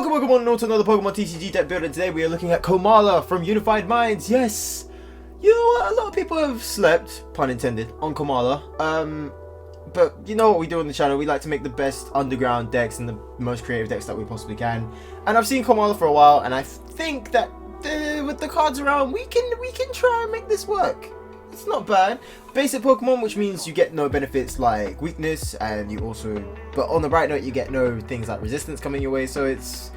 Welcome Pokemon to another Pokemon TCG deck builder. Today we are looking at Komala from Unified Minds. Yes! You know what? A lot of people have slept, pun intended, on Komala. But you know what we do on the channel, we like to make the best underground decks and the most creative decks that we possibly can. And I've seen Komala for a while, and I think that with the cards around, we can try and make this work. It's not bad. Basic Pokemon, which means you get no benefits like weakness, and you also, but on the bright note, you get no things like resistance coming your way, so it's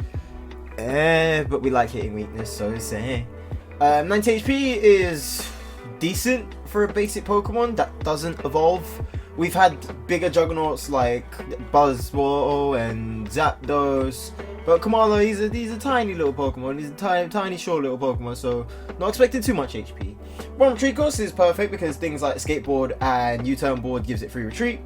but we like hitting weakness, so it's 90 HP is decent for a basic Pokemon that doesn't evolve. We've had bigger juggernauts like Buzzwole and Zapdos, but Kamala, he's a tiny little Pokemon. He's a tiny short little Pokemon, so not expecting too much HP. One retreat cost is perfect because things like Skateboard and U-turn board gives it free retreat.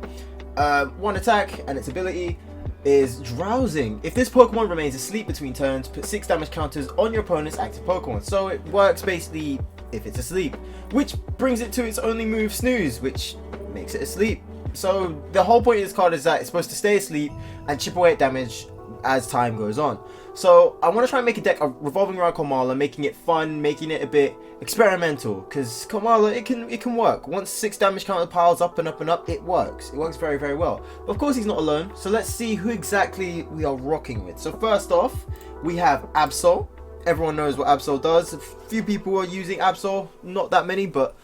One attack and its ability is Drowsing. If this Pokemon remains asleep between turns, put 6 damage counters on your opponent's active Pokemon. So it works basically if it's asleep, which brings it to its only move, Snooze, which makes it asleep. So the whole point of this card is that it's supposed to stay asleep and chip away at damage as time goes on. So I want to try and make a deck revolving around Komala, making it fun, making it a bit experimental, because Komala, it can work. Once 6 damage counter piles up and up and up, it works. It works very, very well. But of course he's not alone, so let's see who exactly we are rocking with. So first off, we have Absol. Everyone knows what Absol does. A few people are using Absol, not that many, but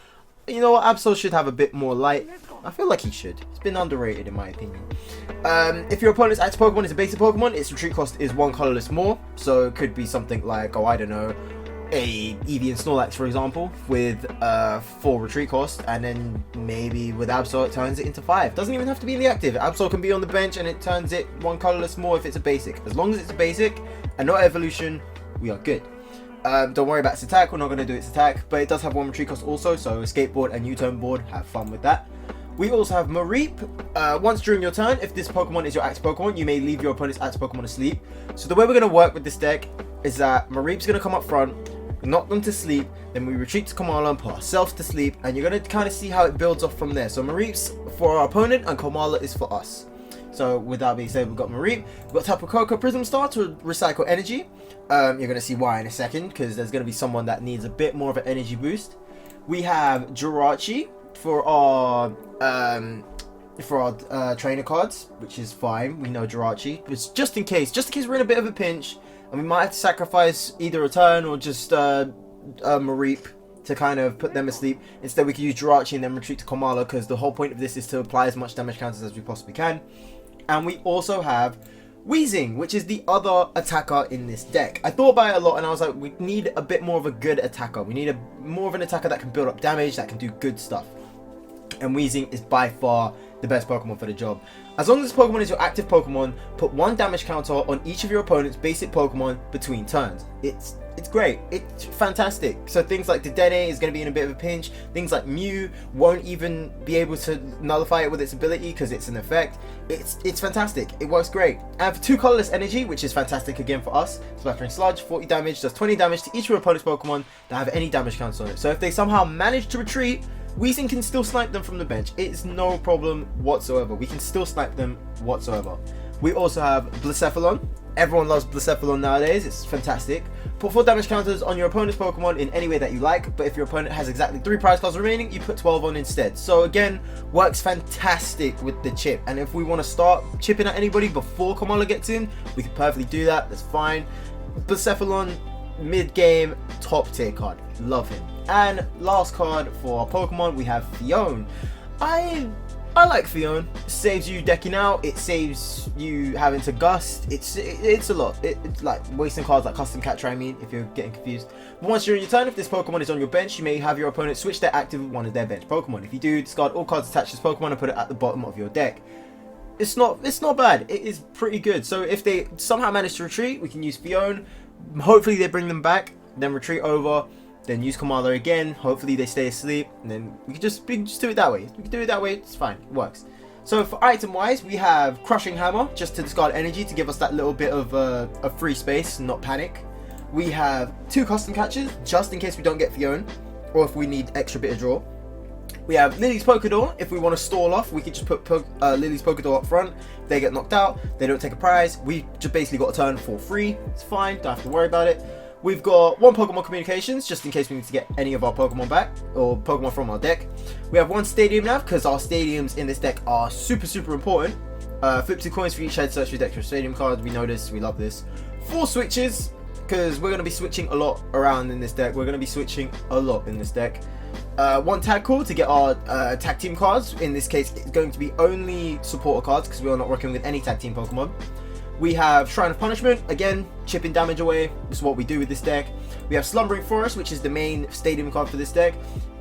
you know what, Absol should have a bit more light. I feel like he should. It's been underrated in my opinion. If your opponent's active Pokemon is a basic Pokemon, its retreat cost is 1 colorless more. So it could be something like, oh, I don't know, a Eevee and Snorlax, for example, with 4 retreat cost, and then maybe with Absol it turns it into 5. Doesn't even have to be in the active. Absol can be on the bench and it turns it 1 colorless more if it's a basic. As long as it's a basic and not evolution, we are good. Don't worry about its attack, we're not going to do its attack, but it does have 1 retreat cost also, so Skateboard and U-turn board, have fun with that. We also have Mareep. Once during your turn, if this Pokemon is your active Pokemon, you may leave your opponent's active Pokemon asleep. So the way we're going to work with this deck is that Mareep's going to come up front, knock them to sleep, then we retreat to Kamala and put ourselves to sleep, and you're going to kind of see how it builds off from there. So Mareep's for our opponent and Kamala is for us. So with that being said, we've got Mareep, we've got Tapu Koko Prism Star to recycle energy. You're going to see why in a second, because there's going to be someone that needs a bit more of an energy boost. We have Jirachi for our trainer cards, which is fine. We know Jirachi, but just in case we're in a bit of a pinch, and we might have to sacrifice either a turn or just Mareep to kind of put them asleep. Instead, we can use Jirachi and then retreat to Komala, because the whole point of this is to apply as much damage counters as we possibly can. And we also have Weezing, which is the other attacker in this deck. I thought about it a lot and I was like, we need a bit more of a good attacker. We need more of an attacker that can build up damage, that can do good stuff. And Weezing is by far the best Pokemon for the job. As long as this Pokemon is your active Pokemon, put 1 damage counter on each of your opponent's basic Pokemon between turns. It's great. It's fantastic. So things like Dedenne is going to be in a bit of a pinch. Things like Mew won't even be able to nullify it with its ability because it's an effect. It's fantastic. It works great. And for 2 colorless energy, which is fantastic again for us, Splattering Sludge, 40 damage, does 20 damage to each of your opponent's Pokemon that have any damage counts on it. So if they somehow manage to retreat, Weezing can still snipe them from the bench. It is no problem whatsoever. We can still snipe them whatsoever. We also have Blacephalon. Everyone loves Blacephalon nowadays. It's fantastic. Put 4 damage counters on your opponent's Pokemon in any way that you like, but if your opponent has exactly 3 prize cards remaining, you put 12 on instead. So again, works fantastic with the chip. And if we want to start chipping at anybody before Kamala gets in, we can perfectly do that. That's fine. Blacephalon, mid-game, top tier card. Love him. And last card for our Pokemon, we have Fione. I like Fione. It saves you decking out. It saves you having to gust. It's a lot. It's like wasting cards like Custom Catcher, I mean, if you're getting confused. But once during your turn, if this Pokemon is on your bench, you may have your opponent switch their active with one of their bench Pokemon. If you do, discard all cards attached to this Pokemon and put it at the bottom of your deck. It's not bad. It is pretty good. So if they somehow manage to retreat, we can use Fione. Hopefully they bring them back, then retreat over, then use Kamala again. Hopefully they stay asleep, and then we can just do it that way. We can do it that way. It's fine. It works. So for item wise, we have Crushing Hammer, just to discard energy to give us that little bit of a free space, not panic. We have 2 custom catches, just in case we don't get Fione, or if we need extra bit of draw. We have Lily's Pokédoll. If we want to stall off, we can just put Lily's Pokédoll up front. If they get knocked out, they don't take a prize. We just basically got a turn for free. It's fine, don't have to worry about it. We've got one Pokemon Communications, just in case we need to get any of our Pokemon back, or Pokemon from our deck. We have one Stadium Nav, because our stadiums in this deck are super, super important. Flip 2 coins for each head, search for your deck for stadium cards. We know this, we love this. 4 switches, because we're going to be switching a lot around in this deck. We're going to be switching a lot in this deck. One tag call to get our tag team cards. In this case, it's going to be only supporter cards because we are not working with any tag team Pokemon. We have Shrine of Punishment, again, chipping damage away. This is what we do with this deck. We have Slumbering Forest, which is the main stadium card for this deck.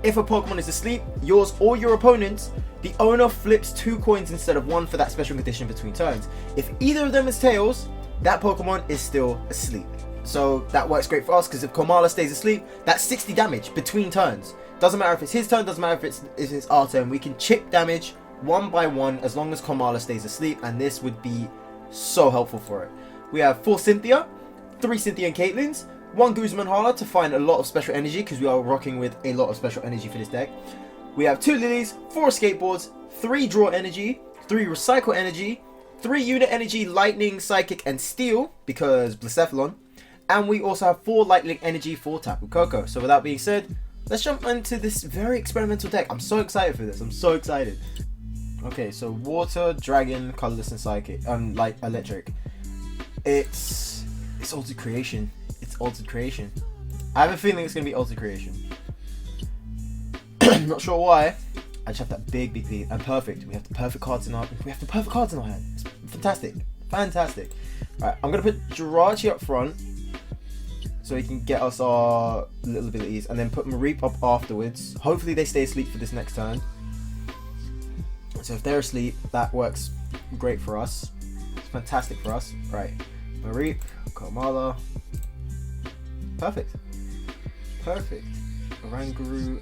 If a Pokemon is asleep, yours or your opponent's, the owner flips 2 coins instead of 1 for that special condition between turns. If either of them is tails, that Pokemon is still asleep. So that works great for us because if Komala stays asleep, that's 60 damage between turns. Doesn't matter if it's his turn, doesn't matter if it's our turn. We can chip damage 1 by 1 as long as Komala stays asleep, and this would be so helpful for it. We have 4 Cynthia, 3 Cynthia and Caitlyn's, 1 Guzman Hala to find a lot of special energy because we are rocking with a lot of special energy for this deck. We have 2 Lilies, 4 Skateboards, 3 Draw Energy, 3 Recycle Energy, 3 Unit Energy, Lightning, Psychic and Steel because Blacephalon, and we also have 4 Lightning Energy for Tapu Koko. So with that being said, let's jump into this very experimental deck. I'm so excited for this. I'm so excited. Okay, so Water, Dragon, Colorless, and Psychic. Like Electric. It's Altered Creation. It's Altered Creation. I have a feeling it's gonna be Altered Creation. Not sure why. I just have that big lead. And perfect. We have the perfect cards in our hand. It's fantastic. Fantastic. Alright, I'm gonna put Jirachi up front so he can get us our little abilities, and then put Mareep up afterwards. Hopefully they stay asleep for this next turn. So if they're asleep, that works great for us. It's fantastic for us. Right. Mareep, Komala. Perfect. Perfect. Oranguru.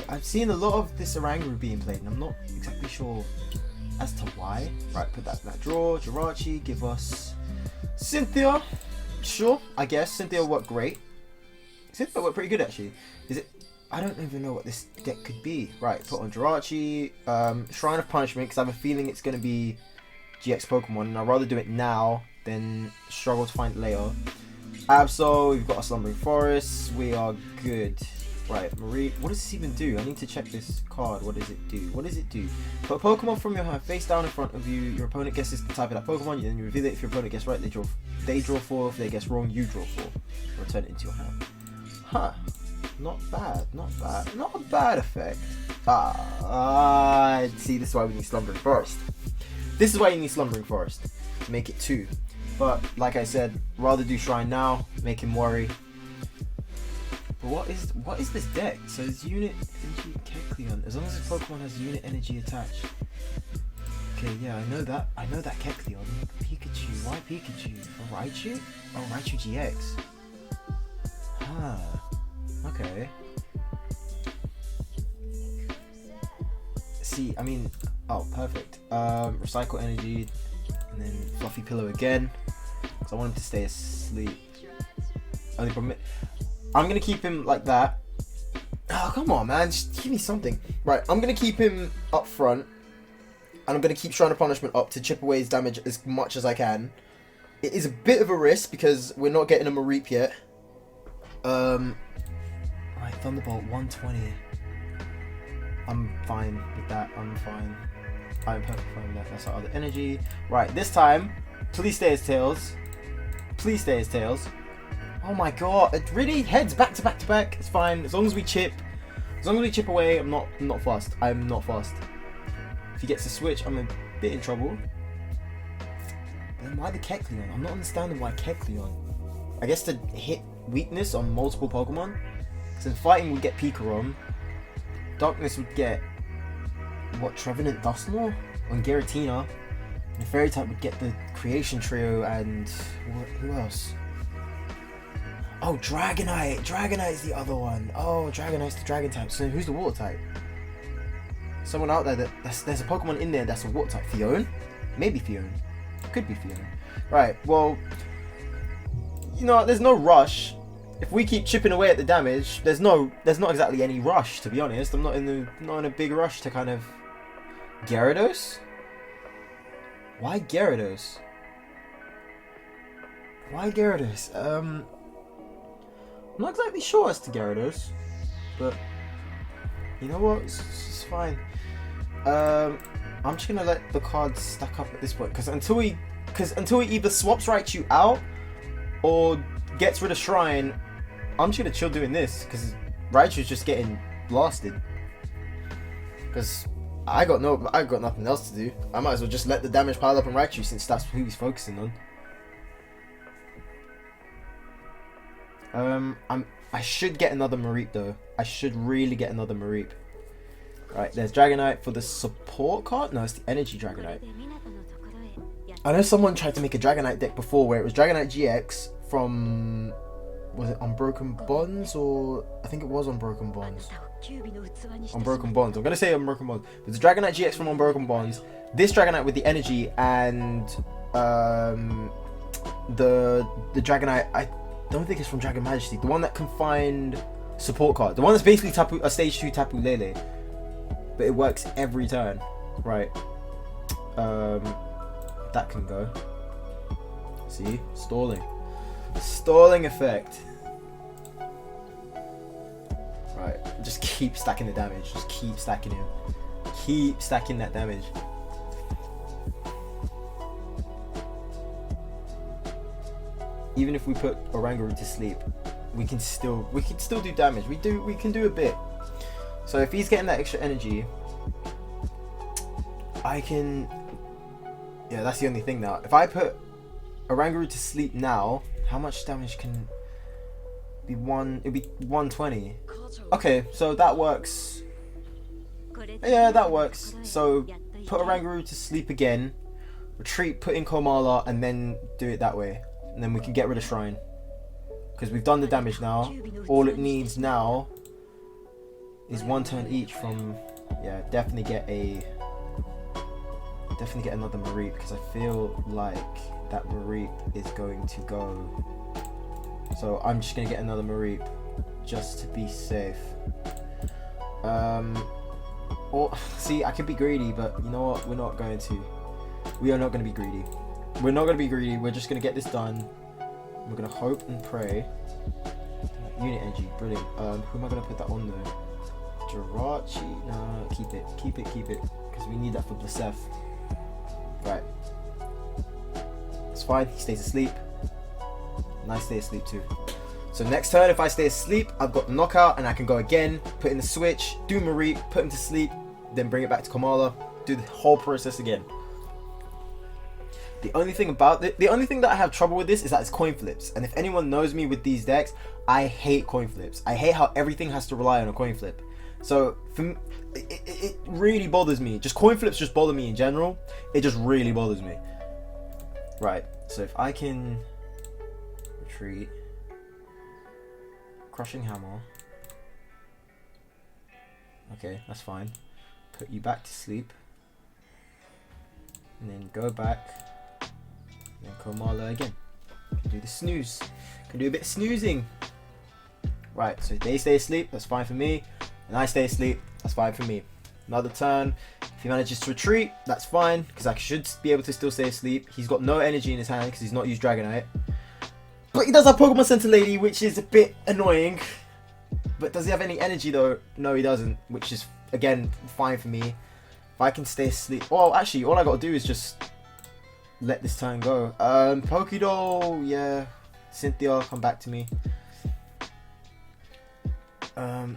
I've seen a lot of this Oranguru being played, and I'm not exactly sure as to why. Right, put that in that drawer. Jirachi, give us Cynthia. Sure, I guess. Cynthia will work great. Cynthia worked pretty good, actually. Is it? I don't even know what this deck could be. Right, put on Jirachi, Shrine of Punishment, because I have a feeling it's going to be GX Pokemon, and I'd rather do it now than struggle to find it later. Absol, we've got a Slumbering Forest, we are good. Right, Mareep, what does this even do? I need to check this card. What does it do? What does it do? Put a Pokemon from your hand face down in front of you. Your opponent guesses the type of that Pokemon, then you reveal it. If your opponent gets right, they draw 4. If they guess wrong, you draw 4. Return it into your hand. Huh. Not bad, not bad. Not a bad effect. See, this is why we need Slumbering Forest. This is why you need Slumbering Forest. To make it 2. But, like I said, rather do Shrine now, make him worry. But what is this deck? So it's Unit Energy Kecleon. As long as the Pokemon has Unit Energy attached. Okay, yeah, I know that Kecleon. Pikachu. Why Pikachu? For Raichu? Oh, Raichu GX. Huh. Okay. See, I mean, oh, perfect. Recycle Energy, and then Fluffy Pillow again. So I want him to stay asleep. Only problem, I'm gonna keep him like that. Oh, come on, man, just give me something. Right, I'm gonna keep him up front, and I'm gonna keep Shrine of Punishment up to chip away his damage as much as I can. It is a bit of a risk because we're not getting a Mareep yet. Right, Thunderbolt 120. I'm fine with that. I'm fine. I'm perfectly fine with that. That's our other energy. Right, this time, please stay as tails. Please stay as tails. Oh my god, it really heads back to back to back. It's fine as long as we chip. As long as we chip away, I'm not fast. I'm not fast. If he gets a switch, I'm a bit in trouble. Then why the Kecleon? I'm not understanding why Kecleon. I guess to hit weakness on multiple Pokemon. So in fighting we get Pikarom. Darkness would get what, Trevenant Dusknoir? On Giratina. And the Fairy type would get the Creation Trio and who else? Oh, Dragonite! Dragonite is the other one. Oh, Dragonite's the Dragon type. So who's the Water type? Someone out there there's a Pokemon in there that's a Water type. Fione? Maybe Fione. Could be Fione. Right, well, you know, there's no rush. if we keep chipping away at the damage, there's not exactly any rush, to be honest. I'm not in a big rush to kind of Gyarados. Why Gyarados? Why Gyarados? I'm not exactly sure as to Gyarados, but you know what? It's fine. I'm just gonna let the cards stack up at this point, because until he either swaps Raichu out or gets rid of Shrine, I'm just gonna chill doing this, because Raichu's just getting blasted. Because I got nothing else to do. I might as well just let the damage pile up on Raichu, since that's who he's focusing on. I should get another Mareep though. I should really get another Mareep. Right, there's Dragonite for the support card. No, it's the Energy Dragonite. I know someone tried to make a Dragonite deck before where it was Dragonite GX from, was it Unbroken Bonds, or I think it was Unbroken Bonds. Unbroken Bonds. I'm gonna say Unbroken Bonds. There's a Dragonite GX from Unbroken Bonds. This Dragonite with the energy, and the Dragonite, I don't think it's from Dragon Majesty. The one that can find support card. The one that's basically a stage 2 Tapu Lele, but it works every turn. Right. That can go. See, stalling effect. Right, just keep stacking the damage. Just keep stacking him. Keep stacking that damage. Even if we put Oranguru to sleep, we can still do damage. We can do a bit. So if he's getting that extra energy, I can. Yeah, that's the only thing now. If I put Oranguru to sleep now, how much damage can be it'd be 120. Okay, so that works. Yeah, that works. So put Oranguru to sleep again, retreat, put in Komala, and then do it that way. And then we can get rid of Shrine. Because we've done the damage now. All it needs now is one turn each from, yeah, definitely get another Mareep, because I feel like that Mareep is going to go. So I'm just gonna get another Mareep just to be safe. Or see, I could be greedy, but you know what? We're not going to. We are not going to be greedy. We're not going to be greedy. We're just going to get this done. We're going to hope and pray. Unit energy, brilliant. Who am I going to put that on though? Jirachi? No, keep it, because we need that for Blasef. Right. It's fine. He stays asleep. And I stay asleep too. So next turn, if I stay asleep, I've got knockout, and I can go again, put in the switch, do Mareep, put him to sleep, then bring it back to Kamala, do the whole process again. The only thing that I have trouble with this is that it's coin flips. And if anyone knows me with these decks, I hate coin flips. I hate how everything has to rely on a coin flip. So for me, it really bothers me. Just coin flips just bother me in general. It just really bothers me. Right. So if I can retreat, Crushing Hammer. Okay, that's fine. Put you back to sleep. And then go back. And then Komala again. Can do the snooze. Can do a bit of snoozing. Right, so they stay asleep, that's fine for me. And I stay asleep, that's fine for me. Another turn. If he manages to retreat, that's fine, because I should be able to still stay asleep. He's got no energy in his hand because he's not used Dragonite. But he does have Pokemon Center Lady, which is a bit annoying. But does he have any energy though? No, he doesn't, which is, again, fine for me. If I can stay asleep. Well, actually, all I gotta do is just let this turn go. Pokédoll, yeah. Cynthia, come back to me.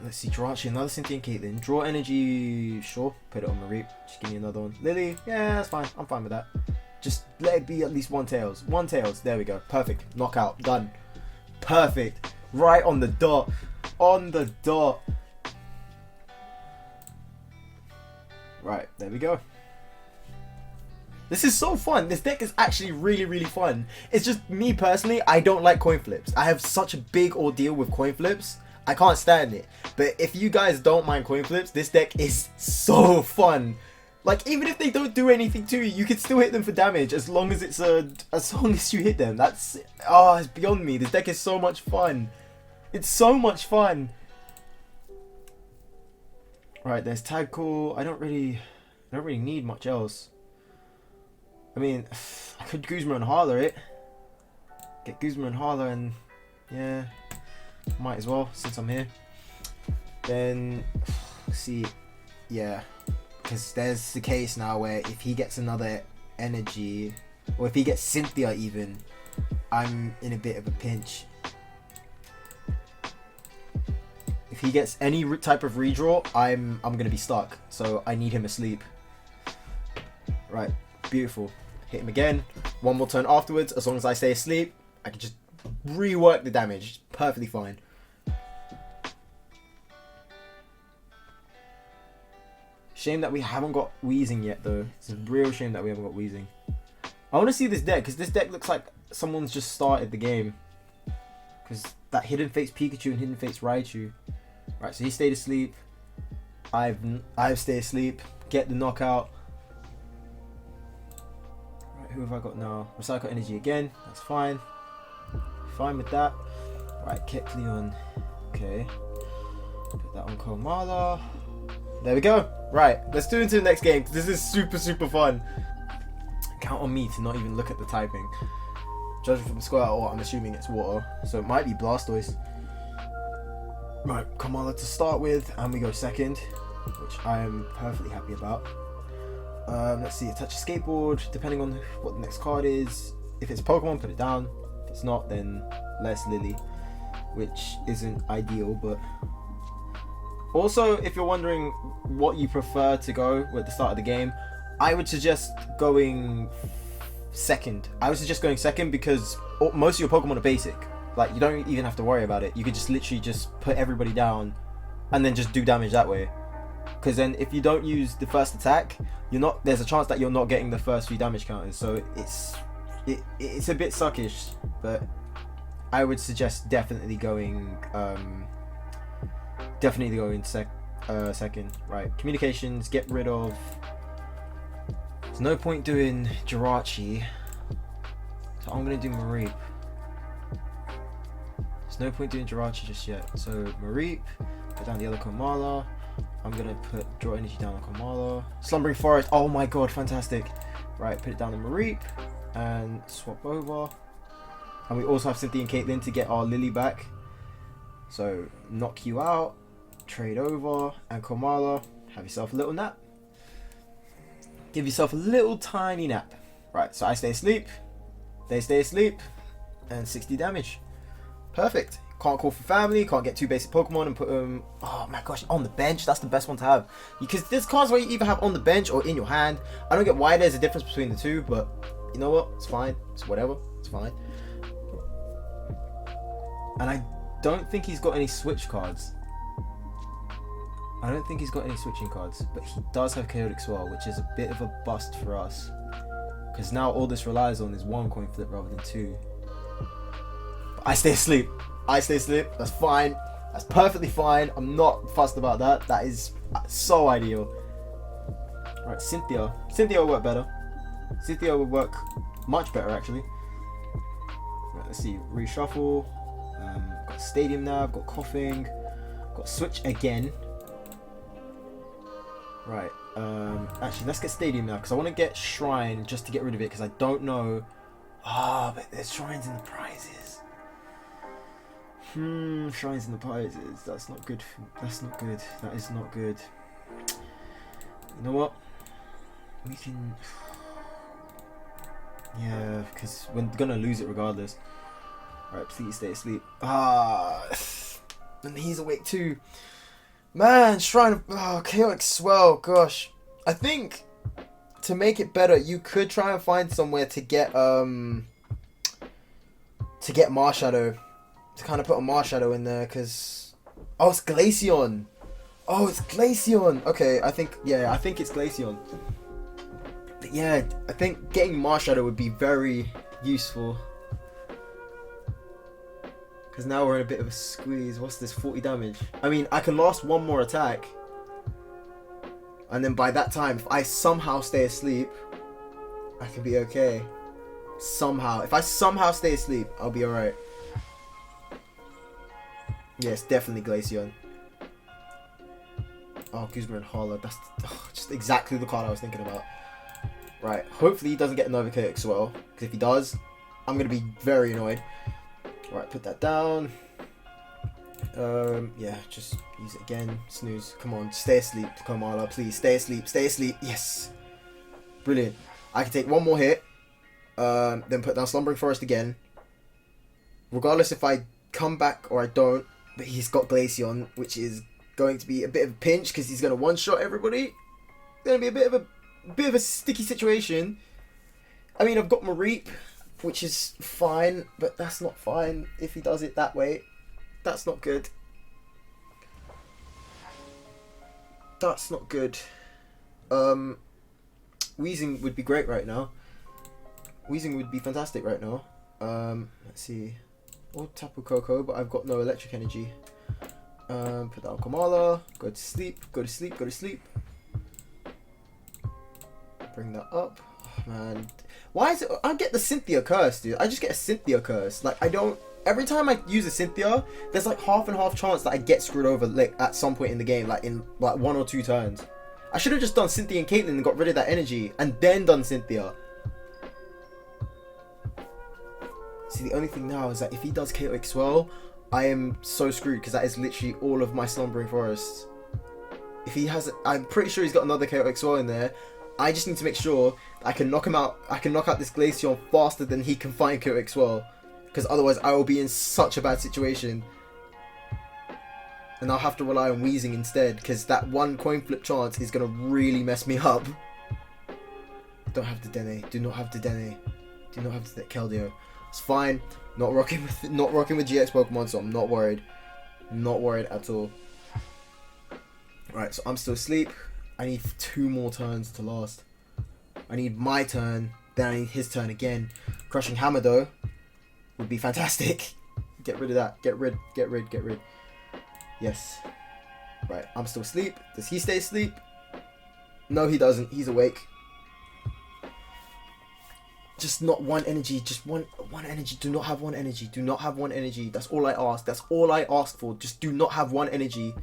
Let's see, Jirachi, another Cynthia and Caitlyn. Draw energy, sure. Put it on Mareep. Just give me another one. Lily, yeah, that's fine. I'm fine with that. Just let it be at least one Tails. One Tails. There we go. Perfect. Knockout. Done. Perfect. Right on the dot. On the dot. Right, there we go. This is so fun. This deck is actually really, really fun. It's just me personally, I don't like coin flips. I have such a big ordeal with coin flips. I can't stand it. But if you guys don't mind coin flips, this deck is so fun. Like, even if they don't do anything to you, you can still hit them for damage as long as it's as long as you hit them. That's, oh, it's beyond me. This deck is so much fun. It's so much fun. Right, there's tag call. I don't really need much else. I mean, I could Guzma and Harler it. Get Guzma and Harler and yeah, might as well since I'm here. Then see, yeah, because there's the case now where if he gets another energy, or if he gets Cynthia even, I'm in a bit of a pinch. If he gets any type of redraw, I'm gonna be stuck. So I need him asleep. Right, beautiful. Hit him again. One more turn afterwards. As long as I stay asleep, I can just rework the damage. Perfectly fine. Shame that we haven't got Weezing yet, though. It's a real shame that we haven't got Weezing. I want to see this deck, because this deck looks like someone's just started the game. Because that Hidden Fates Pikachu and Hidden Fates Raichu. Right, so he stayed asleep. I've stayed asleep. Get the knockout. Right, who have I got now? Recycle Energy again. That's fine. Fine with that. Right, Kecleon. Okay. Put that on Komala. There we go. Right, let's do into the next game. This is super fun. Count on me to not even look at the typing. Judging from the square, or I'm assuming it's water, so it might be Blastoise. Right, Kamala to start with, and we go second, which I am perfectly happy about. Let's see, attach a skateboard, depending on what the next card is. If it's Pokemon, put it down. If it's not, then less Lily, which isn't ideal, but... Also, if you're wondering what you prefer to go at the start of the game, I would suggest going second. I would suggest going second because most of your Pokemon are basic. Like, you don't even have to worry about it. You could just literally just put everybody down and then just do damage that way. Because then if you don't use the first attack, there's a chance that you're not getting the first few damage counters. So it's a bit suckish, but I would suggest definitely going second. Right, communications, get rid of... There's no point doing Jirachi, so I'm going to do Mareep. There's no point doing Jirachi just yet. So Mareep, put down the other Komala. I'm going to put Draw Energy down on Komala. Slumbering Forest, oh my god, fantastic. Right, put it down on Mareep and swap over. And we also have Cynthia and Caitlyn to get our Lily back. So knock you out, trade over, and Komala, have yourself a little nap. Give yourself a little tiny nap. Right, so I stay asleep, they stay asleep, and 60 damage. Perfect. Can't call for family, can't get two basic Pokemon and put them, oh my gosh, on the bench. That's the best one to have. Because there's cards where you either have on the bench or in your hand. I don't get why there's a difference between the two, but you know what? It's fine. It's whatever. It's fine. And I don't think he's got any switch cards. I don't think he's got any switching cards, but he does have Chaotic Swirl, which is a bit of a bust for us. Because now all this relies on is one coin flip rather than two. But I stay asleep. I stay asleep. That's fine. That's perfectly fine. I'm not fussed about that. That is so ideal. Alright, Cynthia. Cynthia will work better. Cynthia will work much better, actually. Right, let's see. Reshuffle. Got Stadium now. Got Coughing. Got Switch again. Right. Actually, let's get Stadium now because I want to get Shrine just to get rid of it because I don't know. Ah, but there's shrines in the prizes. Shrines in the prizes. That's not good. That's not good. That is not good. You know what? We can. Yeah, because we're gonna lose it regardless. Right, please stay asleep. Ah, and he's awake too. Man, Shrine of Chaotic Swell. Gosh, I think to make it better, you could try and find somewhere to get Marshadow, to kind of put a Marshadow in there, because it's Glaceon. Oh, it's Glaceon. Okay, I think it's Glaceon. But yeah, I think getting Marshadow would be very useful. Because now we're in a bit of a squeeze. What's this? 40 damage. I mean, I can last one more attack. And then by that time, if I somehow stay asleep, I can be okay. Somehow. If I somehow stay asleep, I'll be alright. Yes, definitely Glaceon. Oh, Guzman and Hala. That's just exactly the card I was thinking about. Right, hopefully he doesn't get another KX well, because if he does, I'm going to be very annoyed. Right, put that down. Yeah, just use it again. Snooze. Come on, stay asleep, Komala. Please, stay asleep. Stay asleep. Yes. Brilliant. I can take one more hit. Then put down Slumbering Forest again. Regardless if I come back or I don't, but he's got Glaceon, which is going to be a bit of a pinch because he's going to one-shot everybody. It's going to be a bit of a sticky situation. I mean, I've got Mareep, which is fine, but that's not fine if he does it that way. That's not good. That's not good. Weezing would be great right now. Weezing would be fantastic right now. Let's see. Or Tapu Koko, but I've got no electric energy. Put down Kamala. Go to sleep. Go to sleep. Go to sleep. Bring that up. Oh, man. Why is it... I get the Cynthia curse, dude. I just get a Cynthia curse. Like, I don't... Every time I use a Cynthia, there's like half and half chance that I get screwed over like at some point in the game, like in like 1 or 2 turns. I should have just done Cynthia and Caitlyn and got rid of that energy and then done Cynthia. See, the only thing now is that if he does Chaotic Swirl, I am so screwed because that is literally all of my Slumbering Forests. If he has... I'm pretty sure he's got another Chaotic Swirl in there. I just need to make sure I can knock him out. I can knock out this Glaceon faster than he can find Chaotic Swirl. Because otherwise I will be in such a bad situation. And I'll have to rely on Weezing instead. Because that one coin flip chance is going to really mess me up. Don't have the Dene. Do not have the Dene. Do not have the Keldeo. It's fine. Not rocking with GX Pokemon, so I'm not worried. Not worried at all. Right, so I'm still asleep. I need 2 more turns to last. I need my turn. Then I need his turn again. Crushing Hammer though would be fantastic. Get rid of that. Get rid. Yes. Right, I'm still asleep. Does he stay asleep? No, he doesn't. He's awake. Just not one energy. Just one energy. Do not have one energy. Do not have one energy. That's all I ask. That's all I ask for. Just do not have one energy.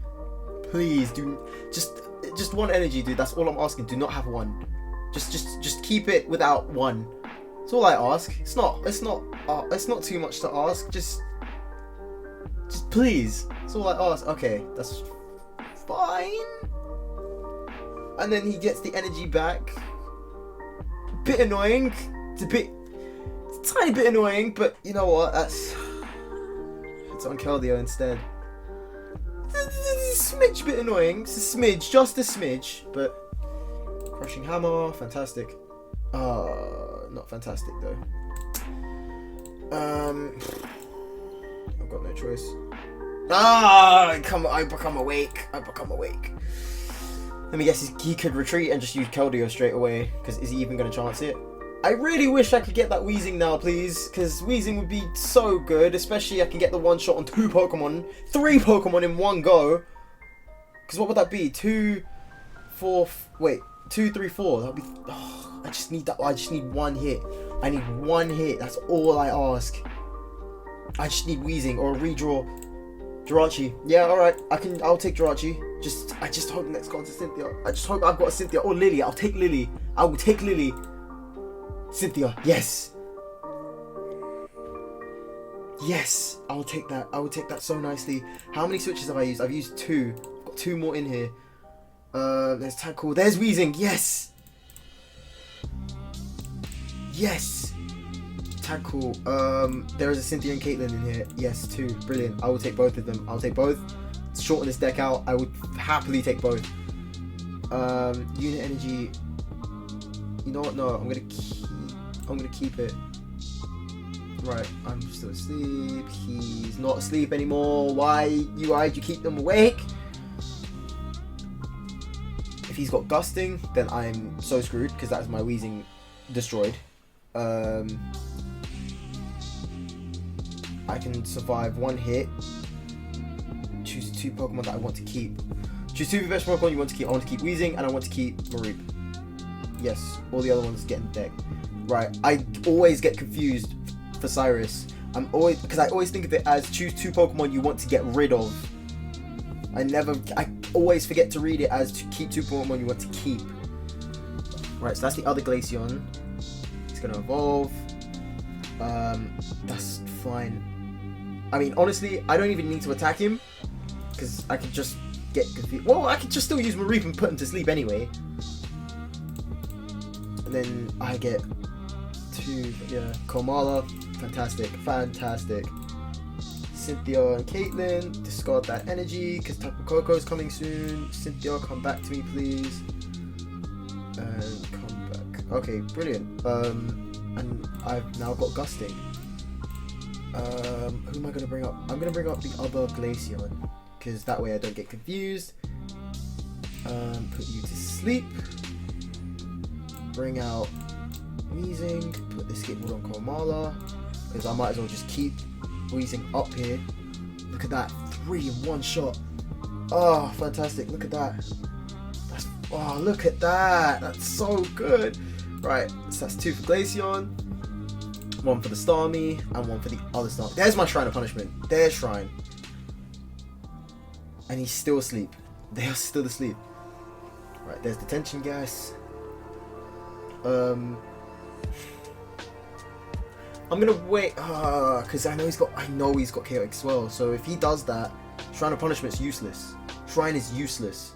Please do. Just one energy, dude. That's all I'm asking. Do not have one. Just keep it without one. That's all I ask. It's not too much to ask. Just please. That's all I ask. Okay, that's fine. And then he gets the energy back. Bit annoying. It's a tiny bit annoying, but you know what? It's on Keldeo instead. It's a smidge bit annoying. It's a smidge, just a smidge, but Crushing Hammer, fantastic. Not fantastic though. I've got no choice. I become awake. Let me guess, he could retreat and just use Keldeo straight away. Because is he even going to chance it? I really wish I could get that Weezing now, please. Because Weezing would be so good. Especially I can get the one shot on 2 Pokemon. 3 Pokemon in one go. Because what would that be? 2, 4... Wait. 2, 3, 4. That would be... Oh, I just need that. I just need one hit. I need one hit. That's all I ask. I just need Weezing or a redraw. Jirachi. Yeah, alright. I'll take Jirachi. I just hope next go to Cynthia. I just hope I've got a Cynthia. Or Lily. I'll take Lily. I will take Lily. Cynthia. Yes. Yes. I will take that. I will take that so nicely. How many switches have I used? I've used 2. I've got 2 more in here. There's Tackle. There's Weezing. Yes. Yes. Tackle. There is a Cynthia and Caitlyn in here. Yes, 2. Brilliant. I will take both of them. I'll take both. Shorten this deck out. I would happily take both. Unit energy. You know what? No, I'm gonna keep it. Right, I'm still asleep. He's not asleep anymore. Why'd you keep them awake? If he's got Gusting, then I'm so screwed because that's my Weezing destroyed. I can survive 1 hit. Choose 2 Pokemon that I want to keep. Choose 2 of the best Pokemon you want to keep. I want to keep Weezing and I want to keep Mareep. Yes, all the other ones get in deck. Right, I always get confused for Cyrus. because I always think of it as choose 2 Pokemon you want to get rid of. I always forget to read it as to keep 2 Pokemon you want to keep. Right, so that's the other Glaceon. It's gonna evolve. That's fine. I mean, honestly, I don't even need to attack him because I could just get confused. Well, I could just still use Mareep and put him to sleep anyway. And then I get 2, yeah, Komala. Fantastic, fantastic. Cynthia and Caitlyn, discard that energy because Tapu Koko is coming soon. Cynthia, come back to me, please. And come back. Okay, brilliant. And I've now got Gusting. Who am I going to bring up? I'm going to bring up the other Glaceon because that way I don't get confused. Put you to sleep. Bring out Weezing. Put the skateboard on Komala because I might as well just keep Weezing up here. Look at that, 3 in 1 shot. Oh, fantastic! Look at that. Oh, look at that. That's so good. Right, so that's 2 for Glaceon, 1 for the Starmie, and 1 for the other Star. There's my Shrine of Punishment. There's Shrine. And he's still asleep. They are still asleep. Right, there's Detention Gas. I'm gonna wait, because I know he's got Chaotic Swell. So if he does that, Shrine of Punishment's useless. Shrine is useless.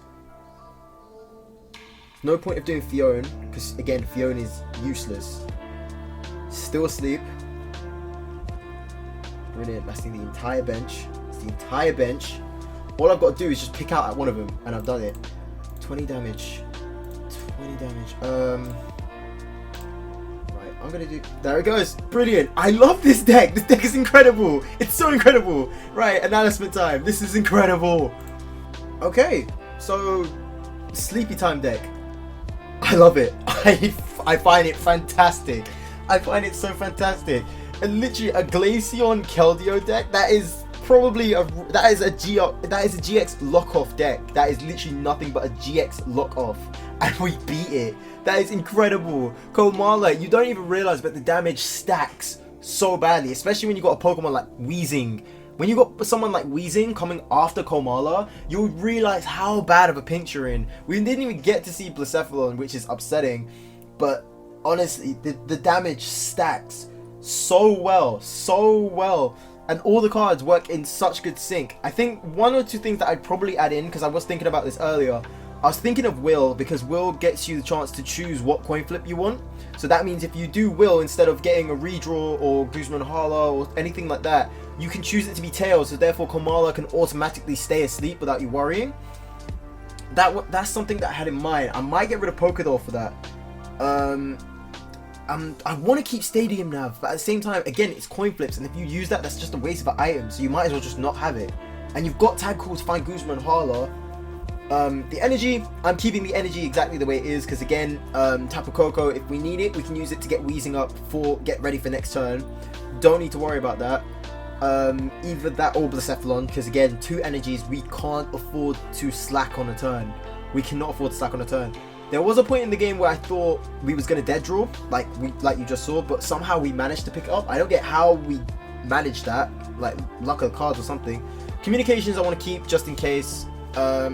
No point of doing Fiona, because again, Fiona is useless. Still asleep. Brilliant. That's the entire bench. It's the entire bench. All I've got to do is just pick out at one of them, and I've done it. 20 damage. 20 damage. I'm gonna do. There it goes. Brilliant. I love this deck. This deck is incredible. It's so incredible. Right, announcement time. This is incredible. Okay, so Sleepy Time deck. I love it. I find it fantastic. I find it so fantastic. And literally a Glaceon Keldeo deck. That is probably a GX lock-off deck. That is literally nothing but a GX lock-off, and we beat it. That is incredible. Komala, you don't even realize, but the damage stacks so badly, especially when you got a Pokemon like Weezing. When you got someone like Weezing coming after Komala, you would realize how bad of a pinch you're in. We didn't even get to see Blacephalon, which is upsetting, but honestly, the damage stacks so well, and all the cards work in such good sync. I think 1 or 2 things that I'd probably add in, because I was thinking about this earlier. I was thinking of Will, because Will gets you the chance to choose what coin flip you want. So that means if you do Will, instead of getting a redraw or Guzman Hala or anything like that, you can choose it to be Tails, so therefore Kamala can automatically stay asleep without you worrying. That's something that I had in mind. I might get rid of Polkador for that. I want to keep Stadium Nav, but at the same time, again, it's coin flips, and if you use that, that's just a waste of an item, so you might as well just not have it. And you've got Tag Call to find Guzman Hala. The energy, I'm keeping the energy exactly the way it is, because again, Tapu Koko, if we need it, we can use it to get Weezing up for get ready for next turn. Don't need to worry about that. Either that or Blacephalon, because again, 2 energies, we can't afford to slack on a turn. We cannot afford to slack on a turn. There was a point in the game where I thought we was gonna dead draw, like you just saw, but somehow we managed to pick it up. I don't get how we managed that, like luck of the cards or something. Communications I want to keep just in case. I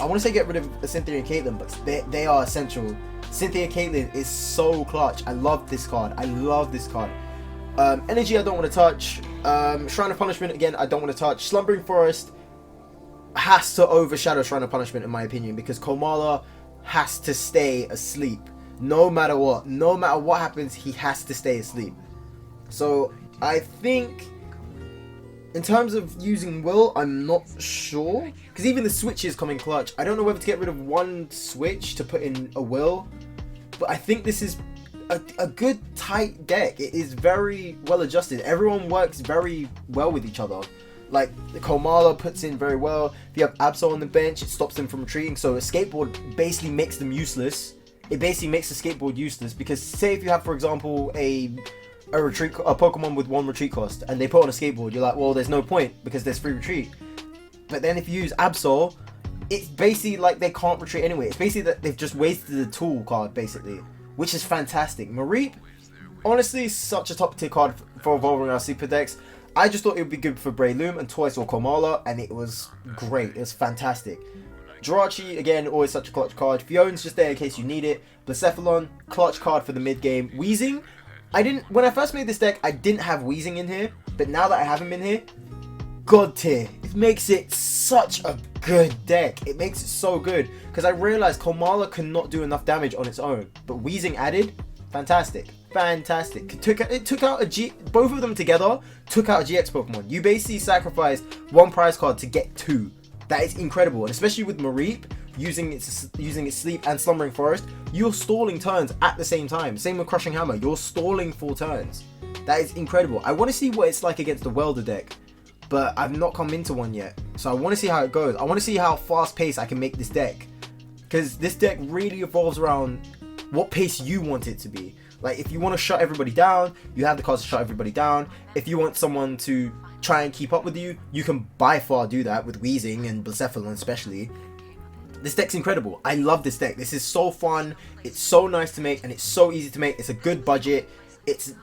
want to say get rid of Cynthia and Caitlyn, but they are essential. Cynthia and Caitlyn is so clutch. I love this card. Energy I don't want to touch. Shrine of Punishment again I don't want to touch. Slumbering Forest has to overshadow Shrine of Punishment in my opinion, because Komala has to stay asleep no matter what. No matter what happens, he has to stay asleep. So I think in terms of using Will, I'm not sure, because even the switches come in clutch. I don't know whether to get rid of 1 switch to put in a Will, but I think this is a good tight deck. It is very well adjusted. Everyone works very well with each other. Like the Komala puts in very well. If you have Absol on the bench, it stops them from retreating. So a skateboard basically makes them useless. It basically makes the skateboard useless, because say if you have, for example, a Pokemon with 1 retreat cost, and they put on a skateboard, you're like, well, there's no point because there's free retreat. But then if you use Absol, it's basically like they can't retreat anyway. It's basically that they've just wasted the tool card, basically, which is fantastic. Mareep, honestly, such a top tier card for evolving our super decks. I just thought it would be good for Breloom and twice or Komala, and it was great. It was fantastic. Jirachi, again, always such a clutch card. Fione's just there in case you need it. Blacephalon, clutch card for the mid game. Weezing, when I first made this deck, I didn't have Weezing in here, but now that I have him in here, god tier. It makes it such a good deck. It makes it so good, because I realized Komala cannot do enough damage on its own, but Weezing added, fantastic. Fantastic. It took out both of them together took out a GX Pokemon. You basically sacrificed one prize card to get two. That is incredible, and especially with Mareep using its Sleep and Slumbering Forest, you're stalling turns at the same time. Same with Crushing Hammer, you're stalling 4 turns. That is incredible. I want to see what it's like against the Welder deck, but I've not come into one yet. So I want to see how it goes. I want to see how fast paced I can make this deck, because this deck really evolves around what pace you want it to be. Like, if you want to shut everybody down, you have the cards to shut everybody down. If you want someone to try and keep up with you, you can by far do that with Weezing and Blacephalon especially. This deck's incredible. I love this deck. This is so fun. It's so nice to make, and it's so easy to make. It's a good budget. It's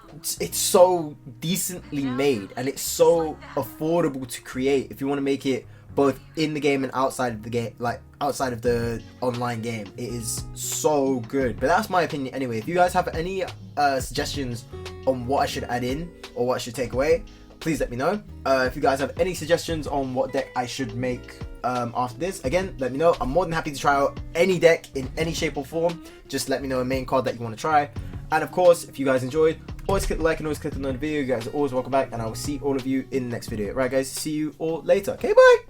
so decently made, and it's so affordable to create if you want to make it both in the game and outside of the game, like outside of the online game. It is so good. But that's my opinion anyway. If you guys have any suggestions on what I should add in or what I should take away, please let me know. If you guys have any suggestions on what deck I should make after this, again, let me know. I'm more than happy to try out any deck in any shape or form. Just let me know a main card that you want to try. And of course, if you guys enjoyed, always click the like and always click on the video. You guys are always welcome back, and I will see all of you in the next video. Right guys, see you all later. Okay, bye.